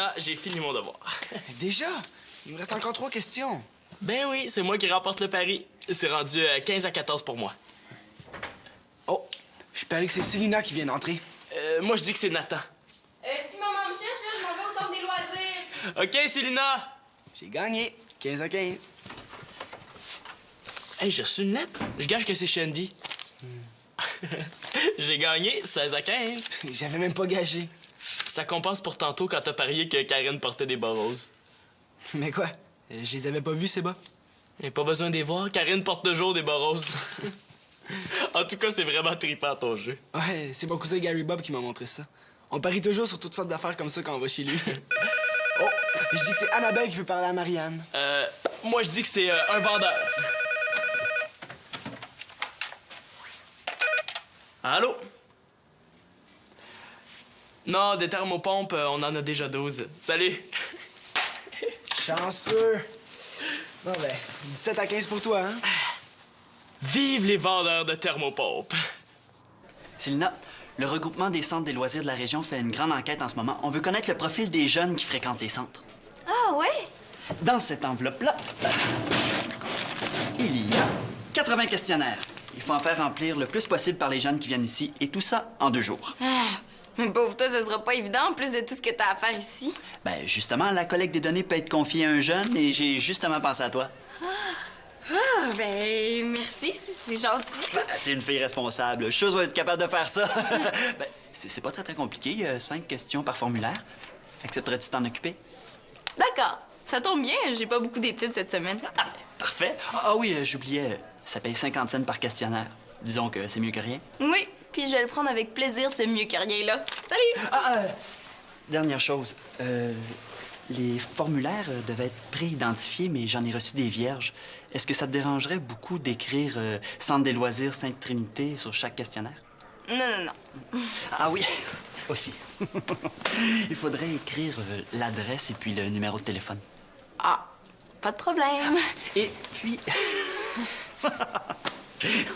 Célina, j'ai fini mon devoir. Déjà? Il me reste encore 3 questions. Ben oui, c'est moi qui remporte le pari. C'est rendu 15 à 14 pour moi. Oh, je parie que c'est Célina qui vient d'entrer. Moi, je dis que c'est Nathan. Si maman me cherche, là, je m'en vais au centre des loisirs. OK, Célina! J'ai gagné. 15 à 15. Hey, j'ai reçu une lettre. Je gage que c'est Shandy. J'ai gagné 16 à 15. J'avais même pas gagé. Ça compense pour tantôt quand t'as parié que Karine portait des bas roses. Mais quoi? Je les avais pas vus, ces bas. Y'a pas besoin de les voir. Karine porte toujours des bas roses. En tout cas, c'est vraiment trippant ton jeu. Ouais, c'est mon cousin Gary Bob qui m'a montré ça. On parie toujours sur toutes sortes d'affaires comme ça quand on va chez lui. Oh, je dis que c'est Annabelle qui veut parler à Marianne. Moi, je dis que c'est un vendeur. Allô? Non, des thermopompes, on en a déjà 12. Salut! Chanceux. Bon, ben, 17 à 15 pour toi, hein? Vive les vendeurs de thermopompes! Célina, le regroupement des centres des loisirs de la région fait une grande enquête en ce moment. On veut connaître le profil des jeunes qui fréquentent les centres. Ah ouais? Dans cette enveloppe-là, il y a 80 questionnaires. Il faut en faire remplir le plus possible par les jeunes qui viennent ici, et tout ça en 2 jours. Mais pauvre toi, ce sera pas évident en plus de tout ce que t'as à faire ici. Ben, justement, la collecte des données peut être confiée à un jeune, et j'ai justement pensé à toi. Ah, ben merci, c'est gentil. Ben, t'es une fille responsable. Je suis sûr que tu vas être capable de faire ça. Ben, c'est pas très compliqué. Il y a 5 questions par formulaire. Accepterais-tu de t'en occuper? D'accord, ça tombe bien, j'ai pas beaucoup d'études cette semaine. Ah, parfait. Ah oui, j'oubliais, ça paye 50 cents par questionnaire. Disons que c'est mieux que rien. Oui, puis je vais le prendre avec plaisir, c'est mieux que rien là. Salut! Dernière chose. Les formulaires devaient être pré-identifiés, mais j'en ai reçu des vierges. Est-ce que ça te dérangerait beaucoup d'écrire Centre des loisirs Sainte-Trinité sur chaque questionnaire? Non. Ah oui, aussi. Il faudrait écrire l'adresse et puis le numéro de téléphone. Ah, pas de problème. Et puis...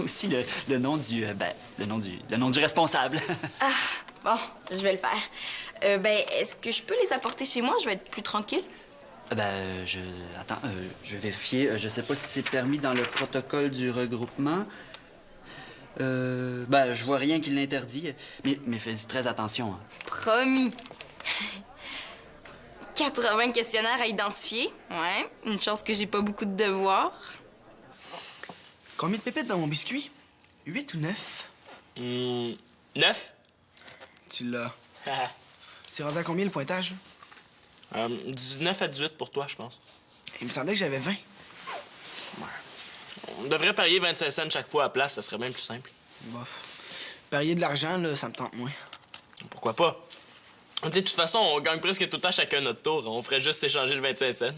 aussi le nom du... le nom du responsable. Ah, bon, je vais le faire. Ben, est-ce que je peux les apporter chez moi? Je vais être plus tranquille. Attends, je vais vérifier. Je sais pas si c'est permis dans le protocole du regroupement. Je vois rien qui l'interdit. Mais fais très attention. Hein. Promis. 80 questionnaires à identifier. Ouais, une chance que j'ai pas beaucoup de devoirs. Combien de pépites dans mon biscuit? 8 ou 9? 9? Tu l'as. C'est rendu à combien le pointage? 19 à 18 pour toi, je pense. Il me semblait que j'avais 20. On devrait parier 25 cents chaque fois à place, ça serait même plus simple. Bof. Parier de l'argent, là, ça me tente moins. Pourquoi pas? Tu sais, de toute façon, on gagne presque tout le temps chacun notre tour. On ferait juste s'échanger le 25 cents.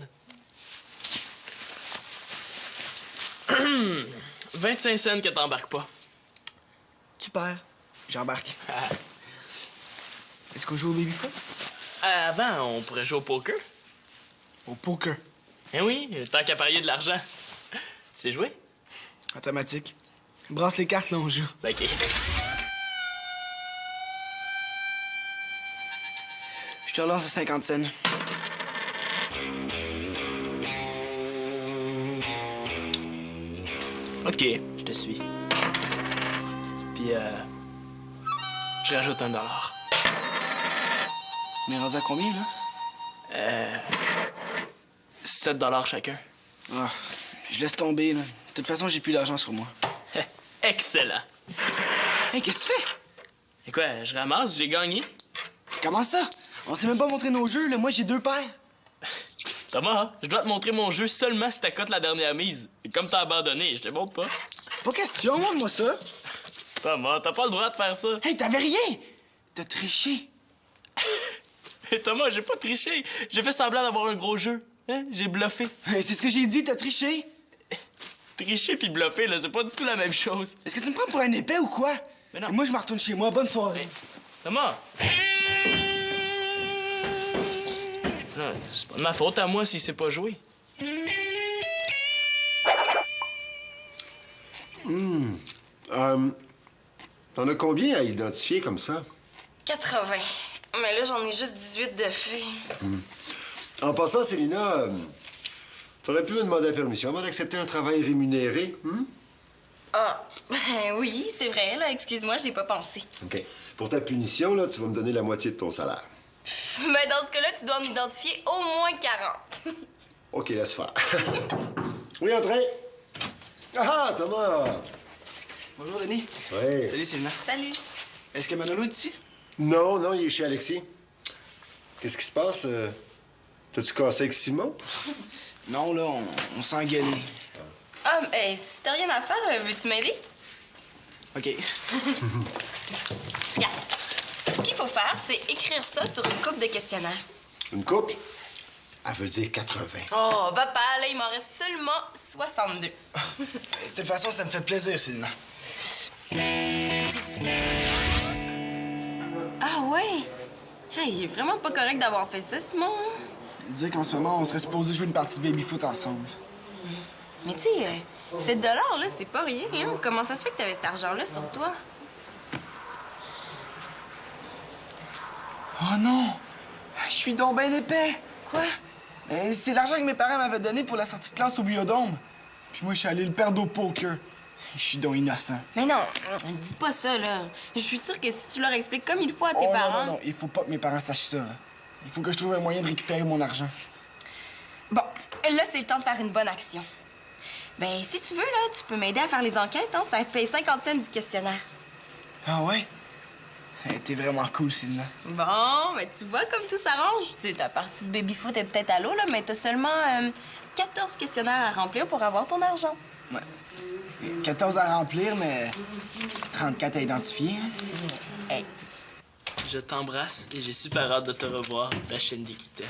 25 cents que t'embarques pas. Tu perds. J'embarque. Est-ce qu'on joue au baby-foot? Avant, on pourrait jouer au poker. Au poker. Eh oui, tant qu'à parier de l'argent. Tu sais jouer? Automatique. Brasse les cartes, là, on joue. Ben, OK. Je te relance à 50 cents. OK, je te suis. Puis, je rajoute $1. On est rendu à combien, là? 7 $ chacun. Ah, je laisse tomber, là. De toute façon, j'ai plus d'argent sur moi. Excellent. Hey, qu'est-ce que tu fais? Et quoi, je ramasse, j'ai gagné. Comment ça? On s'est même pas montré nos jeux, là. Moi, j'ai 2 paires. Thomas, je dois te montrer mon jeu seulement si t'accotes la dernière mise. Et comme t'as abandonné, je te montre pas. Pas question, montre-moi ça. Thomas, t'as pas le droit de faire ça. Hey, t'avais rien! T'as triché. Thomas, j'ai pas triché. J'ai fait semblant d'avoir un gros jeu. Hein? J'ai bluffé. Hey, c'est ce que j'ai dit, t'as triché. Tricher puis bluffer, là, c'est pas du tout la même chose. Est-ce que tu me prends pour un épais ou quoi? Mais non. Et moi, je me retourne chez moi. Bonne soirée. Thomas! Non, c'est pas de ma faute à moi s'il sait pas jouer. T'en as combien à identifier comme ça? 80. Mais là, j'en ai juste 18 de fait. En passant, Célina, t'aurais pu me demander la permission avant d'accepter un travail rémunéré. Ah, ben oui, c'est vrai, là. Excuse-moi, j'ai pas pensé. OK. Pour ta punition, là, tu vas me donner la moitié de ton salaire. Mais dans ce cas-là, tu dois en identifier au moins 40. OK, laisse faire. Oui, entrez. Ah, Thomas! Bonjour, Denis. Oui. Salut, Sylvain. Salut. Est-ce que Manolo est ici? Non, il est chez Alexis. Qu'est-ce qui se passe? T'as-tu cassé avec Simon? Non, là, on s'est engueulé. Ah, ben, si t'as rien à faire, veux-tu m'aider? OK. Regarde. Ce qu'il faut faire, c'est écrire ça sur une coupe de questionnaires. Une couple? Elle veut dire 80. Oh, papa, là, il m'en reste seulement 62. De toute façon, ça me fait plaisir, Sylvain. Ah ouais? Hey, il est vraiment pas correct d'avoir fait ça, Simon. Dire qu'en ce moment, on serait supposé jouer une partie de baby-foot ensemble. Mais tu sais, 7 $, là, c'est pas rien, hein? Comment ça se fait que t'avais cet argent-là sur toi? Oh non! Je suis donc ben épais! Quoi? C'est l'argent que mes parents m'avaient donné pour la sortie de classe au biodôme. Puis moi, je suis allé le perdre au poker. Je suis donc innocent. Mais non, dis pas ça, là. Je suis sûre que si tu leur expliques comme il faut à tes Oh parents... non, il faut pas que mes parents sachent ça. Hein. Il faut que je trouve un moyen de récupérer mon argent. Bon, là, c'est le temps de faire une bonne action. Ben, si tu veux, là, tu peux m'aider à faire les enquêtes, hein? Ça paye 50 cents du questionnaire. Ah ouais? T'es vraiment cool, Sylvain. Bon, ben, tu vois comme tout s'arrange. Tu sais, ta partie de baby-foot est peut-être à l'eau, là, mais t'as seulement 14 questionnaires à remplir pour avoir ton argent. Ouais. 14 à remplir, mais 34 à identifier. Hey. Je t'embrasse et j'ai super hâte de te revoir, la Shindy qui t'aime.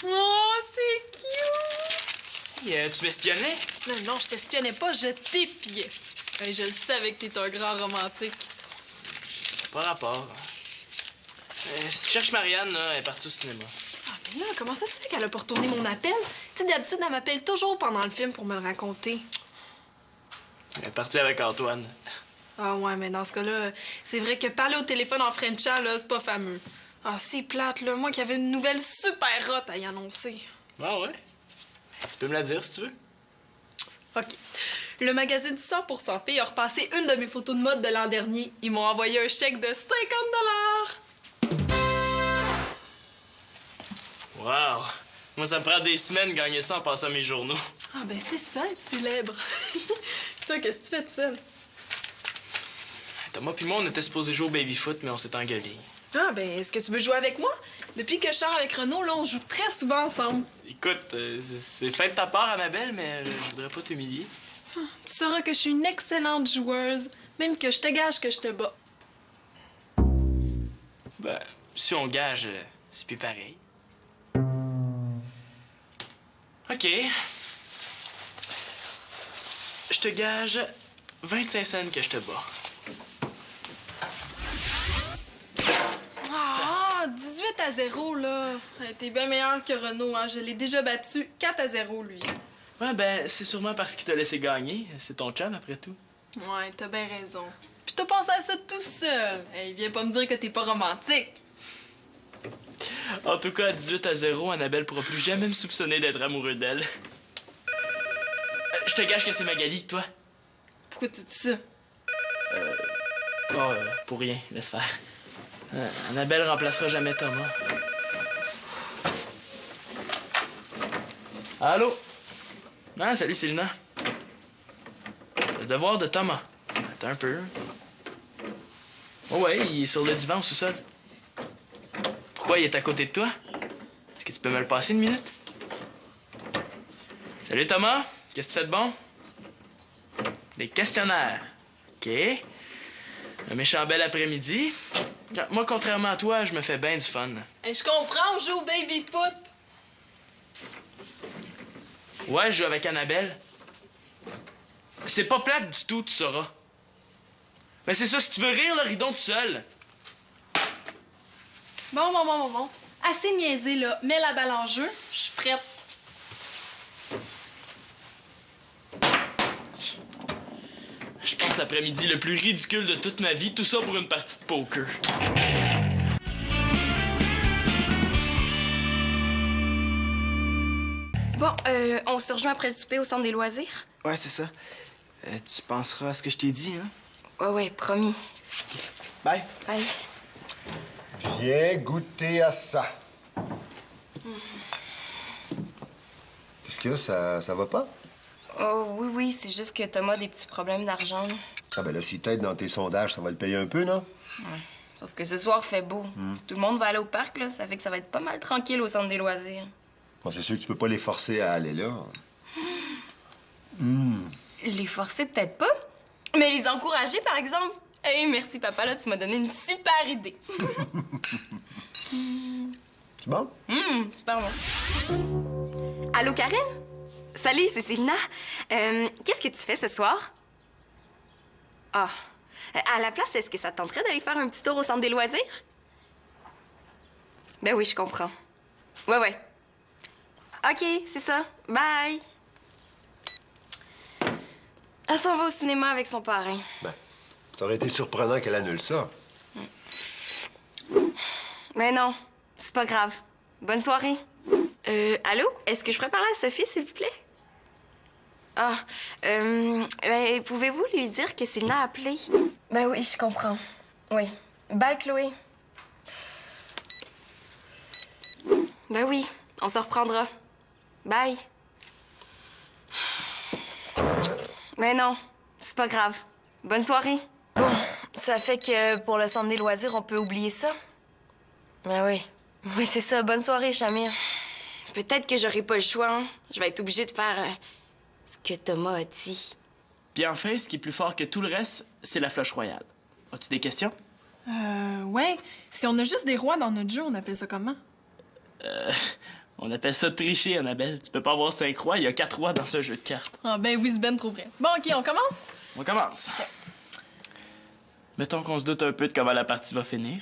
Oh, c'est cute! Tu m'espionnais? Non, je t'espionnais pas, je t'épiais. Je le savais que t'es un grand romantique. Pas rapport. Si tu cherches Marianne, là, elle est partie au cinéma. Ah, mais là, comment ça se fait qu'elle a pas retourné mon appel? Tu sais, d'habitude, elle m'appelle toujours pendant le film pour me le raconter. Elle est partie avec Antoine. Ah ouais, mais dans ce cas-là, c'est vrai que parler au téléphone en frenchant, là, c'est pas fameux. Ah, c'est plate, là. Moi qui avais une nouvelle super hot à y annoncer. Ah ouais? Tu peux me la dire si tu veux. OK. Le magazine 100% Filles a repassé une de mes photos de mode de l'an dernier. Ils m'ont envoyé un chèque de 50 $. Wow! Moi, ça me prend des semaines de gagner ça en passant mes journaux. Ah ben c'est ça, être célèbre. Toi, qu'est-ce que tu fais tout seul? Thomas puis moi, on était supposés jouer au baby-foot, mais on s'est engueulés. Ah ben, est-ce que tu veux jouer avec moi? Depuis que je sors avec Renaud, là, on joue très souvent ensemble. Écoute, c'est fin de ta part, Annabelle, mais je voudrais pas t'humilier. Tu sauras que je suis une excellente joueuse, même que je te gage que je te bats. Ben, si on gage, c'est plus pareil. OK. Je te gage 25 cents que je te bats. Ah, 18-0, là. T'es bien meilleur que Renaud, hein. Je l'ai déjà battu 4-0, lui. Ouais, ben, c'est sûrement parce qu'il t'a laissé gagner. C'est ton chum, après tout. Ouais, t'as bien raison. Puis t'as pensé à ça tout seul. Hey, viens pas me dire que t'es pas romantique. En tout cas, à 18-0, Annabelle pourra plus jamais me soupçonner d'être amoureux d'elle. Je te gage que c'est Magali, toi. Pourquoi tu dis ça? Pour rien, laisse faire. Annabelle remplacera jamais Thomas. Allô? Ah, salut, Célina. Le devoir de Thomas. Attends un peu. Oh ouais, il est sur le divan au sous-sol. Pourquoi il est à côté de toi? Est-ce que tu peux me le passer une minute? Salut, Thomas. Qu'est-ce que tu fais de bon? Des questionnaires. OK. Un méchant bel après-midi. Moi, contrairement à toi, je me fais bien du fun. Hey, je comprends, on joue au baby-foot. Ouais, je joue avec Annabelle. C'est pas plate du tout, tu sauras. Mais c'est ça, si tu veux rire, le ridon tout seul. Bon. Assez niaisé, là. Mets la balle en jeu. Je suis prête. Je pense l'après-midi le plus ridicule de toute ma vie, tout ça pour une partie de poker. Bon, on se rejoint après le souper au centre des loisirs? Ouais, c'est ça. Tu penseras à ce que je t'ai dit, hein? Ouais, promis. Bye. Bye. Viens goûter à ça. Qu'est-ce qu'il y a? Ça va pas? Oh, oui, c'est juste que Thomas a des petits problèmes d'argent. Ah ben là, si t'aides dans tes sondages, ça va le payer un peu, non? Sauf que ce soir, fait beau. Tout le monde va aller au parc, là. Ça fait que ça va être pas mal tranquille au centre des loisirs. Bon, c'est sûr que tu peux pas les forcer à aller là. Les forcer, peut-être pas. Mais les encourager, par exemple. Hey, merci, papa, là, tu m'as donné une super idée. C'est bon? Super bon. Allô, Karine? Salut, c'est Célina. Qu'est-ce que tu fais ce soir? Ah. À la place, est-ce que ça te tenterait d'aller faire un petit tour au centre des loisirs? Ben oui, je comprends. Ouais. OK, c'est ça. Bye. Elle s'en va au cinéma avec son parrain. Ben, ça aurait été surprenant qu'elle annule ça. Mais non, c'est pas grave. Bonne soirée. Allô? Est-ce que je pourrais parler à Sophie, s'il vous plaît? Ah, ben, pouvez-vous lui dire que Célina a appelé? Ben oui, je comprends. Oui. Bye, Chloé. Ben oui, on se reprendra. Bye. Mais non, c'est pas grave. Bonne soirée. Bon, ça fait que pour le centre des loisirs, on peut oublier ça? Ben oui. Oui, c'est ça. Bonne soirée, Chamir. Peut-être que j'aurai pas le choix, hein. Je vais être obligée de faire ce que Thomas a dit. Puis enfin, ce qui est plus fort que tout le reste, c'est la flush royale. As-tu des questions? Ouais. Si on a juste des rois dans notre jeu, on appelle ça comment? On appelle ça tricher, Annabelle. Tu peux pas avoir 5 rois, il y a 4 rois dans ce jeu de cartes. Ah, ben oui, c'est ben trop vrai. Bon, OK, on commence? On commence. Mettons qu'on se doute un peu de comment la partie va finir.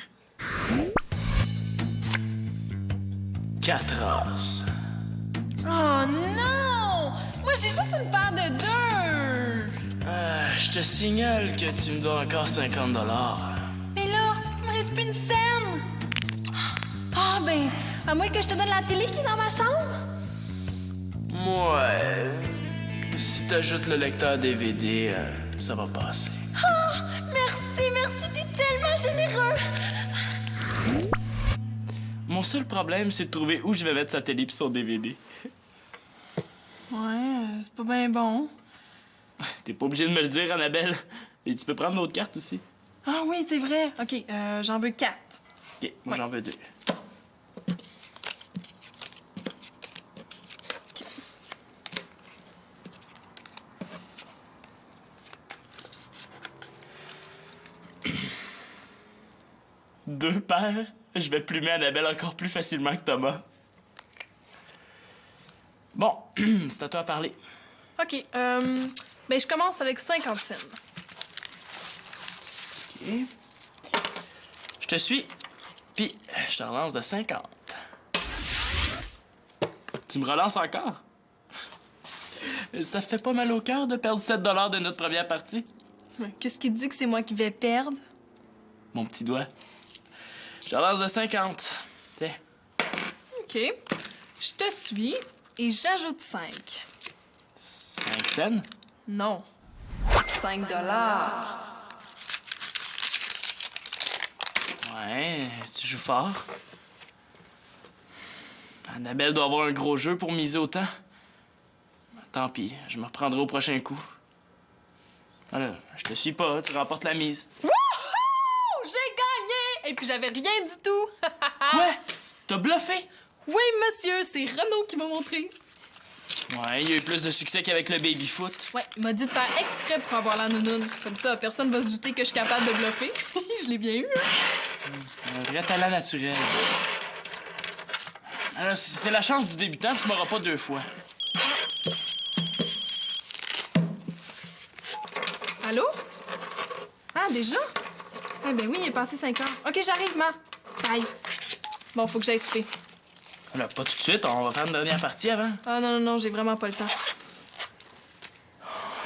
4 as. Oh non! Moi, j'ai juste une paire de 2! Je te signale que tu me dois encore 50 $. Mais là, il me reste plus une scène! Ah, ben, à moins que je te donne la télé qui est dans ma chambre? Ouais. Si t'ajoutes le lecteur DVD, ça va passer. Ah, merci, t'es tellement généreux! Mon seul problème, c'est de trouver où je vais mettre sa télé pis son DVD. Ouais, c'est pas bien bon. T'es pas obligé de me le dire, Annabelle. Et tu peux prendre d'autres cartes aussi. Ah oui, c'est vrai. OK, j'en veux 4. OK, moi j'en veux 2. Deux paires? Je vais plumer Annabelle encore plus facilement que Thomas. Bon, c'est à toi à parler. OK, ben je commence avec 50 cents. OK. Je te suis, puis je te relance de 50. Tu me relances encore? Ça fait pas mal au cœur de perdre 7 $ de notre première partie? Qu'est-ce qui te dit que c'est moi qui vais perdre? Mon petit doigt. Je te relance de 50. Tiens. OK. Je te suis et j'ajoute 5. 5 cents? Non. 5 $. Ouais, tu joues fort. Annabelle doit avoir un gros jeu pour miser autant. Tant pis, je me reprendrai au prochain coup. Voilà, je te suis pas, tu remportes la mise. Wouhou! J'ai gagné! Et puis j'avais rien du tout. Quoi? T'as bluffé? Oui, monsieur, c'est Renaud qui m'a montré. Ouais, il y a eu plus de succès qu'avec le baby-foot. Ouais, il m'a dit de faire exprès pour avoir la nounoune. Comme ça, personne va se douter que je suis capable de bluffer. Je l'ai bien eu. Un vrai talent naturel. Alors, c'est la chance du débutant, tu m'auras pas 2 fois. Allô? Ah, déjà? Ah, ben oui, il est passé 5 heures. OK, j'arrive, ma. Bye. Bon, faut que j'aille souper. Là, pas tout de suite, on va faire une dernière partie avant. Ah, non, j'ai vraiment pas le temps.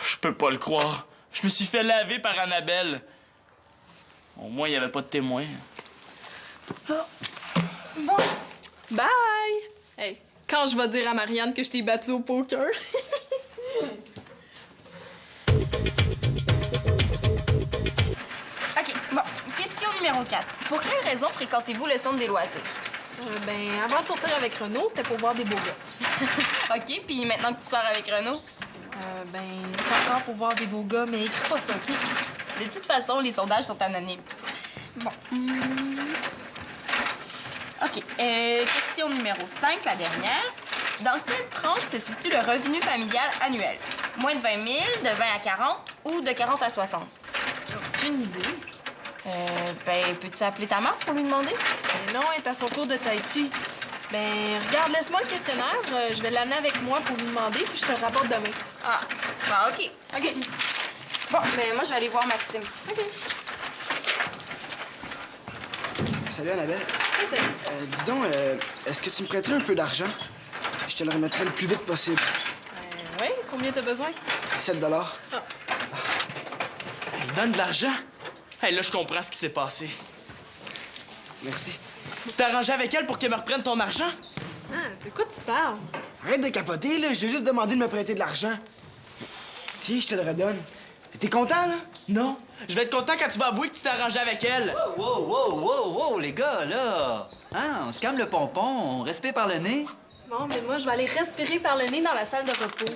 Je peux pas le croire. Je me suis fait laver par Annabelle. Au moins, il y avait pas de témoin. Bon. Bye! Hey, Quand je vais dire à Marianne que je t'ai battue au poker. OK, bon. Question numéro 4. Pour quelle raison fréquentez-vous le centre des loisirs? Avant de sortir avec Renaud, c'était pour voir des beaux gars. OK, puis maintenant que tu sors avec Renaud? C'est encore pour voir des beaux gars, mais écris pas ça, OK? De toute façon, les sondages sont anonymes. Bon. OK. Question numéro 5, la dernière. Dans quelle tranche se situe le revenu familial annuel? Moins de 20 000, de 20 à 40 ou de 40 à 60? J'ai une idée. Peux-tu appeler ta mère pour lui demander? Non, elle est à son cours de tai chi. Regarde, laisse-moi le questionnaire. Je vais l'amener avec moi pour lui demander, puis je te le rapporte demain. Ah, OK. OK. Bon, moi, je vais aller voir Maxime. OK. Salut, Annabelle. Oui, salut. Dis donc, est-ce que tu me prêterais un peu d'argent? Je te le remettrai le plus vite possible. Oui, combien t'as besoin? 7 $. Il donne de l'argent. Hey, là, je comprends ce qui s'est passé. Merci. Tu t'es arrangé avec elle pour qu'elle me reprenne ton argent? Ah, de quoi tu parles? Arrête de capoter, là. Je t'ai juste demandé de me prêter de l'argent. Tiens, je te le redonne. T'es content, là? Non. Je vais être content quand tu vas avouer que tu t'es arrangé avec elle. Wow, les gars, là! Hein, on se calme le pompon, on respire par le nez. Bon, mais moi, je vais aller respirer par le nez dans la salle de repos.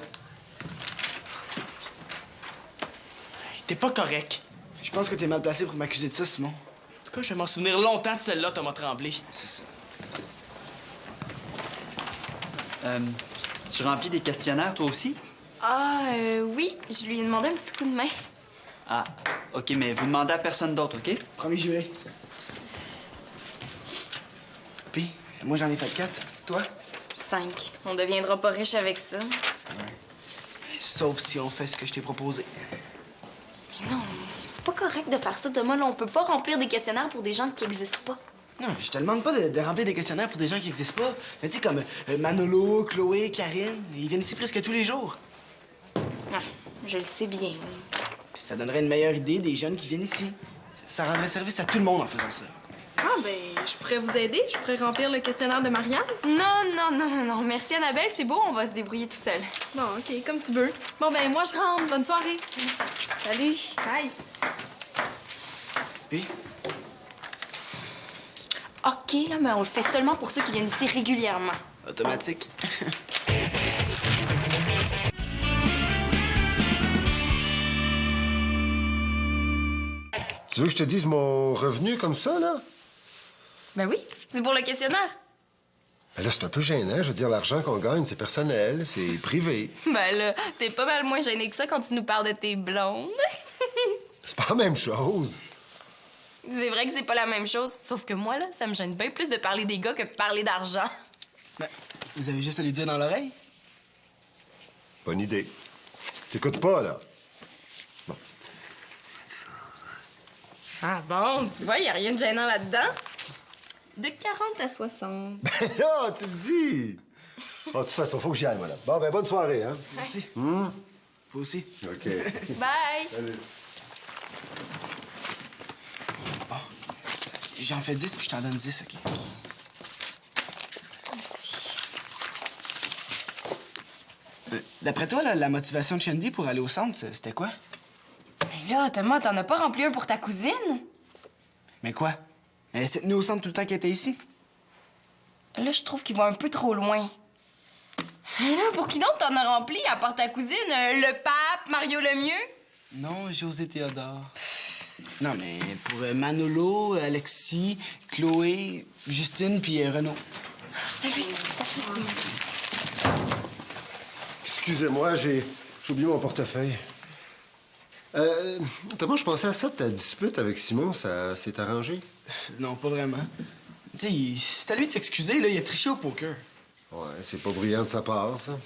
Hey, t'es pas correct. Je pense que t'es mal placé pour m'accuser de ça, Simon. En tout cas, je vais m'en souvenir longtemps de celle-là, Thomas Tremblay. C'est ça. Tu remplis des questionnaires, toi aussi? Oui. Je lui ai demandé un petit coup de main. Ah, OK, mais vous demandez à personne d'autre, OK? Promis juré. Puis, moi, j'en ai fait 4. Toi? 5. On deviendra pas riche avec ça. Sauf si on fait ce que je t'ai proposé. Mais non, c'est pas correct de faire ça, Thomas. Là, on peut pas remplir des questionnaires pour des gens qui existent pas. Non, je te demande pas de remplir des questionnaires pour des gens qui n'existent pas. Mais tu sais, comme Manolo, Chloé, Karine, ils viennent ici presque tous les jours. Ah, je le sais bien. Puis ça donnerait une meilleure idée des jeunes qui viennent ici. Ça rendrait service à tout le monde en faisant ça. Je pourrais vous aider. Je pourrais remplir le questionnaire de Marianne. Non. Merci, Annabelle. C'est beau, on va se débrouiller tout seul. Bon, OK, comme tu veux. Bon, moi, je rentre. Bonne soirée. Salut. Bye. Puis, OK, là, mais on le fait seulement pour ceux qui viennent ici régulièrement. automatique. Tu veux que je te dise mon revenu comme ça, là? Ben oui, c'est pour le questionnaire. Ben là, c'est un peu gênant. Je veux dire, l'argent qu'on gagne, c'est personnel, c'est privé. Ben là, t'es pas mal moins gêné que ça quand tu nous parles de tes blondes. C'est pas la même chose. C'est vrai que c'est pas la même chose, sauf que moi, là, ça me gêne bien plus de parler des gars que de parler d'argent. Ben, vous avez juste à lui dire dans l'oreille. Bonne idée. T'écoutes pas, là. Ah bon, tu vois, y a rien de gênant là-dedans. De 40 à 60. Ben là, tu le dis. Oh, de toute façon, faut que j'y aille, madame. Bon, ben, bonne soirée, hein? Merci. Hum? Vous aussi. OK. Bye! Salut. J'en fais 10 puis je t'en donne 10, OK? Merci. D'après toi, là, la motivation de Shandy pour aller au centre, c'était quoi? Mais là, Thomas, t'en as pas rempli un pour ta cousine? Mais quoi? Elle s'est tenue au centre tout le temps qu'elle était ici? Là, je trouve qu'il va un peu trop loin. Mais là, pour qui d'autre t'en as rempli, à part ta cousine? Le pape, Mario Lemieux? Non, José Théodore. Non, mais pour Manolo, Alexis, Chloé, Justine puis Renaud. Excusez-moi, j'ai oublié mon portefeuille. Thomas, je pensais à ça de ta dispute avec Simon. Ça s'est arrangé? Non, pas vraiment. Tu sais, c'est à lui de s'excuser, là. Il a triché au poker. Ouais, c'est pas brillant de sa part, ça.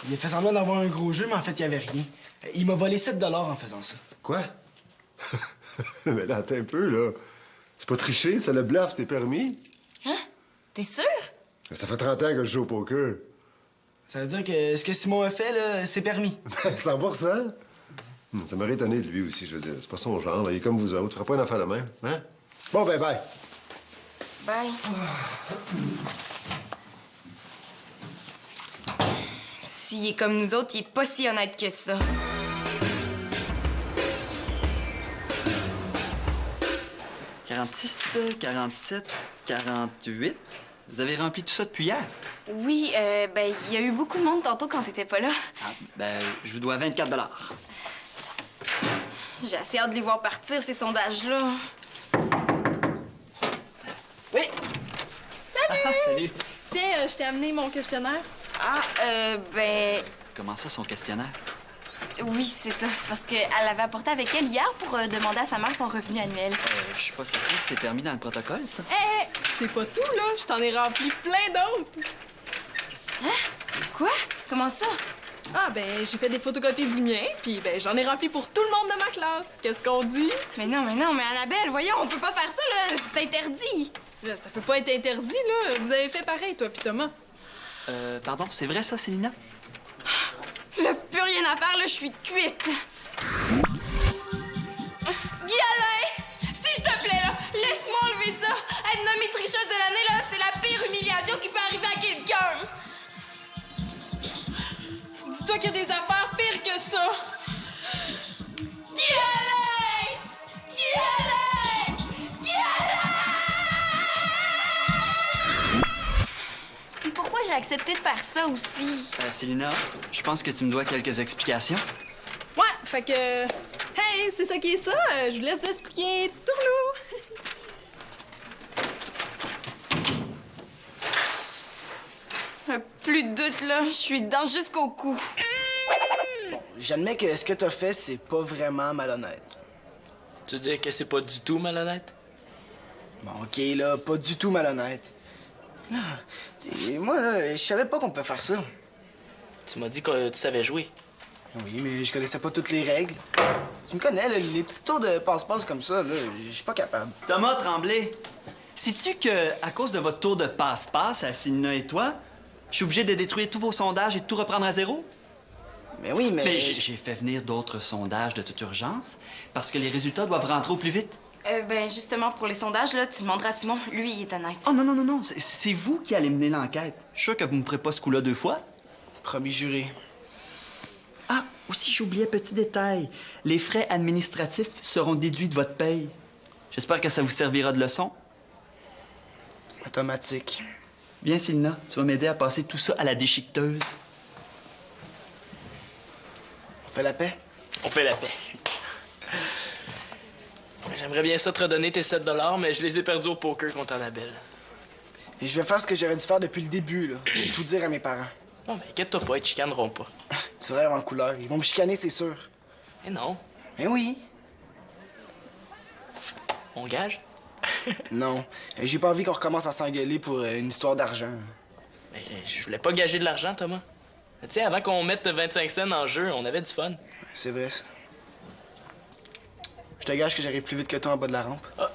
Il a fait semblant d'avoir un gros jeu, mais en fait, il y avait rien. Il m'a volé 7 $ en faisant ça. Quoi? Mais là, attends un peu, là. C'est pas tricher, ça, le bluff, c'est permis. Hein? T'es sûr? Ça fait 30 ans que je joue au poker. Ça veut dire que ce que Simon a fait, là, c'est permis. 100%. Ça m'aurait étonné de lui aussi, je veux dire. C'est pas son genre, il est comme vous autres. Tu feras pas une affaire de même, hein? Bon, ben, bye. Bye. s'il est comme nous autres, il est pas si honnête que ça. « 46, 47, 48. Vous avez rempli tout ça depuis hier? Oui, ben, il y a eu beaucoup de monde tantôt quand t'étais pas là. Ah, ben, je vous dois 24 $. J'ai assez hâte de les voir partir, ces sondages-là. Oui! Salut! Salut! Tiens, je t'ai amené mon questionnaire. Ah, ben, Comment ça, son questionnaire? oui, c'est ça. C'est parce qu'elle l'avait apporté avec elle hier pour demander à sa mère son revenu annuel. Je suis pas certain que c'est permis dans le protocole, ça. Hé, c'est pas tout, là. Je t'en ai rempli plein d'autres. Quoi? Comment ça? Ah, ben, j'ai fait des photocopies du mien, puis ben, j'en ai rempli pour tout le monde de ma classe. Qu'est-ce qu'on dit? Mais non, mais Annabelle, voyons, on peut pas faire ça, là. C'est interdit. Là, ça peut pas être interdit, là. Vous avez fait pareil, toi puis Thomas. Pardon, c'est vrai ça, Célina? Là, plus rien à faire, là, je suis cuite. Guy Alain! S'il te plaît, là, laisse-moi enlever ça. Être nommée tricheuse de l'année, là, c'est la pire humiliation qui peut arriver à quelqu'un. Dis-toi qu'il y a des affaires pires que ça. Guy Alain! Guy Alain! Guy Alain! Et pourquoi j'ai accepté de faire ça aussi? Célina, je pense que tu me dois quelques explications. Ouais, fait que... Hey, c'est ça qui est ça. Je vous laisse expliquer. Tourlou! Plus de doute, là. Je suis dedans jusqu'au cou. J'admets que ce que t'as fait, c'est pas vraiment malhonnête. Tu veux dire que c'est pas du tout malhonnête? Bon, OK, là, pas du tout malhonnête. Là, moi, là, je savais pas qu'on pouvait faire ça. Tu m'as dit que tu savais jouer. Oui, mais je connaissais pas toutes les règles. Tu me connais, là, les petits tours de passe-passe comme ça, là, je suis pas capable. Thomas Tremblay, sais-tu que à cause de votre tour de passe-passe à Célina et toi, je suis obligé de détruire tous vos sondages et de tout reprendre à zéro? Mais oui, mais... Mais j'ai fait venir d'autres sondages de toute urgence parce que les résultats doivent rentrer au plus vite. Ben, justement, pour les sondages, là, tu demanderas à Simon. Lui, il est honnête. Oh non, non, non, non, c'est vous qui allez mener l'enquête. Je suis sûr que vous me ferez pas ce coup-là 2 fois. Promis juré. Ah, aussi, j'oubliais petit détail. Les frais administratifs seront déduits de votre paye. J'espère que ça vous servira de leçon. Automatique. Bien, Célina, tu vas m'aider à passer tout ça à la déchiqueteuse. On fait la paix? On fait la paix. J'aimerais bien ça te redonner tes 7 $, mais je les ai perdus au poker contre Annabelle. Et je vais faire ce que j'aurais dû faire depuis le début, là. Tout dire à mes parents. Non, mais inquiète-toi pas, ils te chicaneront pas. Tu rêves en couleur. Ils vont me chicaner, c'est sûr. Eh non, Mais oui. on gage. Non. J'ai pas envie qu'on recommence à s'engueuler pour une histoire d'argent. Mais je voulais pas gager de l'argent, Thomas. Tu sais, avant qu'on mette 25 cents en jeu, on avait du fun. C'est vrai, ça. Je te gage que j'arrive plus vite que toi en bas de la rampe. Ah.